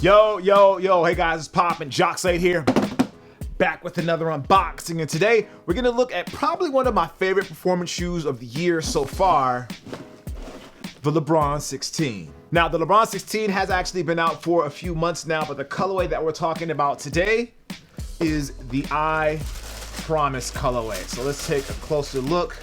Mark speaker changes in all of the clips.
Speaker 1: Yo, hey guys, it's poppin', Jacques Slade here, back with another unboxing, and today we're gonna look at probably one of my favorite performance shoes of the year so far, the LeBron 16. Now, the LeBron 16 has actually been out for a few months now, but the colorway that we're talking about today is the I Promise colorway. So let's take a closer look.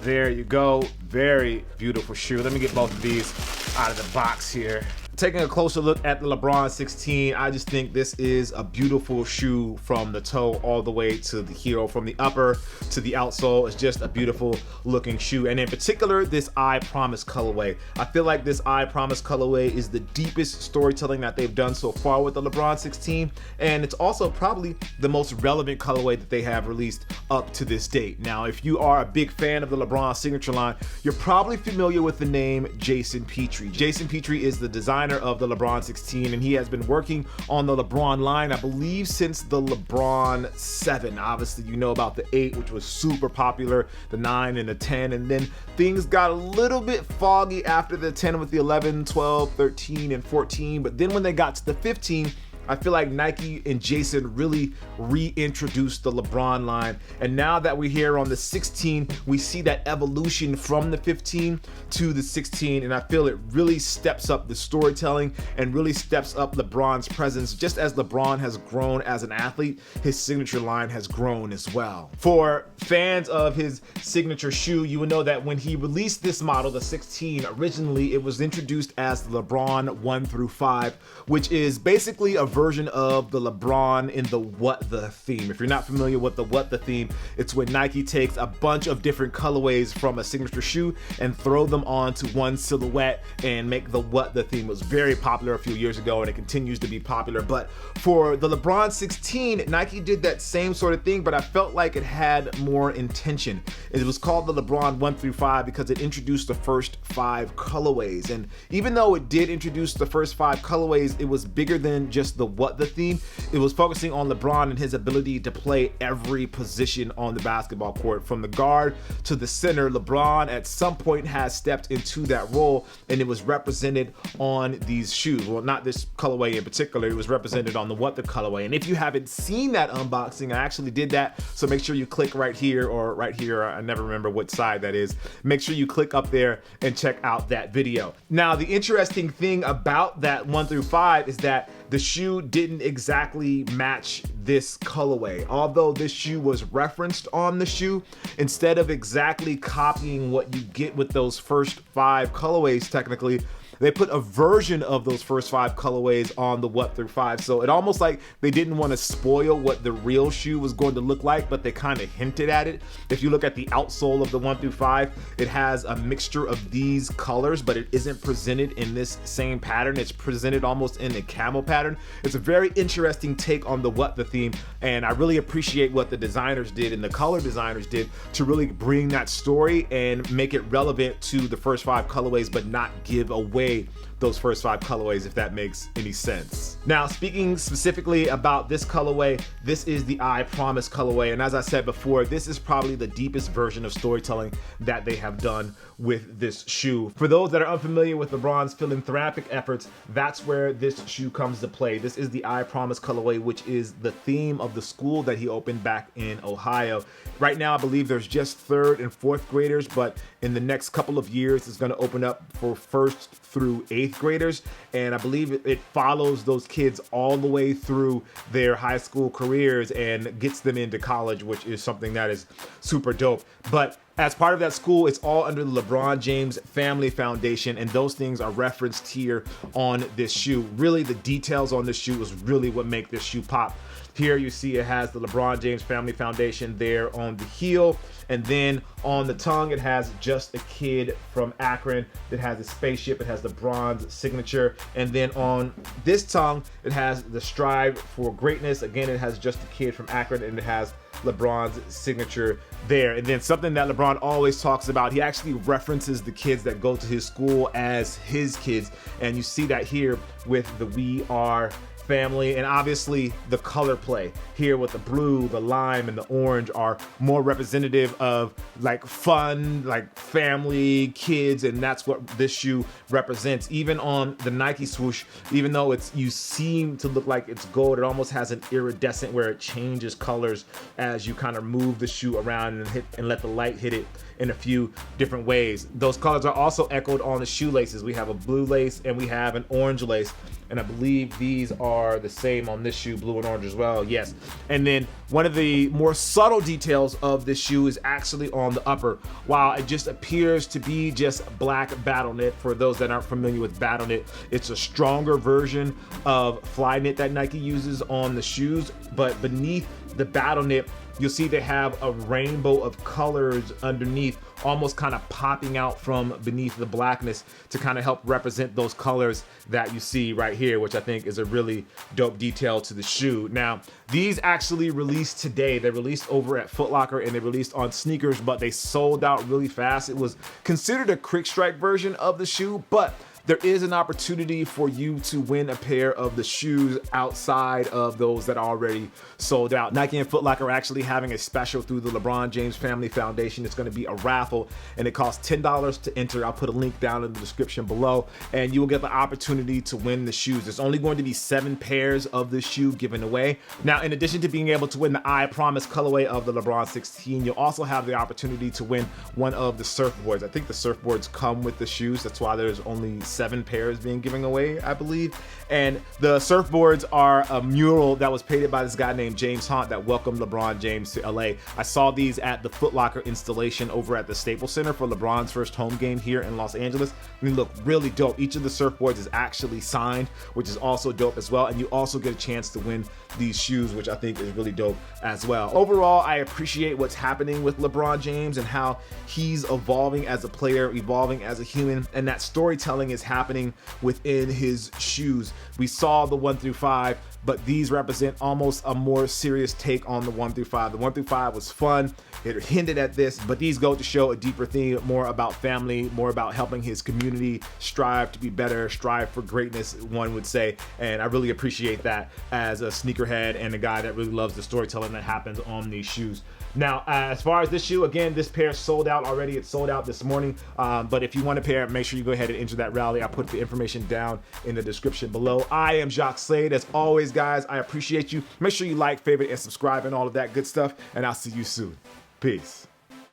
Speaker 1: There you go, very beautiful shoe. Let me get both of these out of the box here. Taking a closer look at the LeBron 16, I just think this is a beautiful shoe from the toe all the way to the heel, from the upper to the outsole. It's just a beautiful looking shoe, and in particular this I Promise colorway. I feel like this I Promise colorway is the deepest storytelling that they've done so far with the LeBron 16, and it's also probably the most relevant colorway that they have released up to this date. Now, if you are a big fan of the LeBron signature line, you're probably familiar with the name Jason Petrie. Jason Petrie is the designer of the LeBron 16, and he has been working on the LeBron line, I believe, since the LeBron 7. Obviously, you know about the 8, which was super popular, the 9 and the 10, and then things got a little bit foggy after the 10 with the 11, 12, 13, and 14, but then when they got to the 15, I feel like Nike and Jason really reintroduced the LeBron line, and now that we're here on the 16, we see that evolution from the 15 to the 16, and I feel it really steps up the storytelling and really steps up LeBron's presence. Just as LeBron has grown as an athlete, his signature line has grown as well. For fans of his signature shoe, you will know that when he released this model, the 16, originally it was introduced as the LeBron 1 through 5, which is basically a version of the LeBron in the What The theme. If you're not familiar with the What The theme, it's when Nike takes a bunch of different colorways from a signature shoe and throw them onto one silhouette and make the What The theme. It was very popular a few years ago, and it continues to be popular. But for the LeBron 16, Nike did that same sort of thing, but I felt like it had more intention. It was called the LeBron 1 through 5 because it introduced the first 5 colorways, and even though it did introduce the first 5 colorways, it was bigger than just the What The theme. It was focusing on LeBron and his ability to play every position on the basketball court, from the guard to the center. LeBron at some point has stepped into that role, and it was represented on these shoes. Well, not this colorway in particular, it was represented on the What The colorway. And if you haven't seen that unboxing, I actually did that, so make sure you click right here or right here, I never remember what side that is. Make sure you click up there and check out that video. Now, the interesting thing about that 1 through 5 is that the shoe didn't exactly match this colorway. Although this shoe was referenced on the shoe, instead of exactly copying what you get with those first 5 colorways, technically, they put a version of those first 5 colorways on the What through 5. So it almost like they didn't want to spoil what the real shoe was going to look like, but they kind of hinted at it. If you look at the outsole of the 1 through 5, it has a mixture of these colors, but it isn't presented in this same pattern. It's presented almost in a camel pattern. It's a very interesting take on the What The theme, and I really appreciate what the designers did and the color designers did to really bring that story and make it relevant to the first 5 colorways, but not give away those first 5 colorways, if that makes any sense. Now, speaking specifically about this colorway, this is the I Promise colorway, and as I said before, this is probably the deepest version of storytelling that they have done with this shoe. For those that are unfamiliar with LeBron's philanthropic efforts, that's where this shoe comes to play. This is the I Promise colorway, which is the theme of the school that he opened back in Ohio. Right now, I believe there's just 3rd and 4th graders, but in the next couple of years, it's gonna open up for 1st through 8th graders, and I believe it follows those kids all the way through their high school careers and gets them into college, which is something that is super dope. But as part of that school, it's all under the LeBron James Family Foundation, and those things are referenced here on this shoe. Really, the details on this shoe is really what make this shoe pop. Here you see it has the LeBron James Family Foundation there on the heel, and then on the tongue it has just a kid from Akron. It has a spaceship, it has the bronze signature, and then on this tongue it has the strive for greatness. Again, it has just a kid from Akron, and it has LeBron's signature there. And then something that LeBron always talks about, he actually references the kids that go to his school as his kids, and you see that here with the We Are family, and obviously the color play here with the blue, the lime, and the orange are more representative of like fun, like family, kids, and that's what this shoe represents. Even on the Nike swoosh, even though you seem to look like it's gold, it almost has an iridescent where it changes colors as you kind of move the shoe around and let the light hit it in a few different ways. Those colors are also echoed on the shoelaces. We have a blue lace and we have an orange lace, and I believe these are the same on this shoe, blue and orange as well, yes. And then one of the more subtle details of this shoe is actually on the upper. While it just appears to be just black battle knit, for those that aren't familiar with battle knit, it's a stronger version of fly knit that Nike uses on the shoes, but beneath the battle knit, you'll see they have a rainbow of colors underneath, almost kind of popping out from beneath the blackness to kind of help represent those colors that you see right here, which I think is a really dope detail to the shoe. Now, these actually released today. They released over at Foot Locker and they released on sneakers, but they sold out really fast. It was considered a quick strike version of the shoe, but there is an opportunity for you to win a pair of the shoes outside of those that are already sold out. Nike and Foot Locker are actually having a special through the LeBron James Family Foundation. It's going to be a raffle and it costs $10 to enter. I'll put a link down in the description below and you will get the opportunity to win the shoes. There's only going to be 7 pairs of this shoe given away. Now, in addition to being able to win the I Promise colorway of the LeBron 16, you'll also have the opportunity to win one of the surfboards. I think the surfboards come with the shoes. That's why there's only 7 pairs being given away, I believe. And the surfboards are a mural that was painted by this guy named James Hunt that welcomed LeBron James to LA. I saw these at the Foot Locker installation over at the Staples Center for LeBron's first home game here in Los Angeles. And they look really dope. Each of the surfboards is actually signed, which is also dope as well. And you also get a chance to win these shoes, which I think is really dope as well. Overall, I appreciate what's happening with LeBron James and how he's evolving as a player, evolving as a human, and that storytelling is happening within his shoes. We saw the 1 through 5, but these represent almost a more serious take on the 1 through 5. The 1 through 5 was fun, it hinted at this, but these go to show a deeper theme, more about family, more about helping his community strive to be better, strive for greatness, one would say. And I really appreciate that as a sneakerhead and a guy that really loves the storytelling that happens on these shoes. Now, as far as this shoe, again, this pair sold out already. It sold out this morning, but if you want a pair, make sure you go ahead and enter that rally. I'll put the information down in the description below. I am Jacques Slade. As always, guys, I appreciate you. Make sure you like, favorite, and subscribe and all of that good stuff, and I'll see you soon. Peace.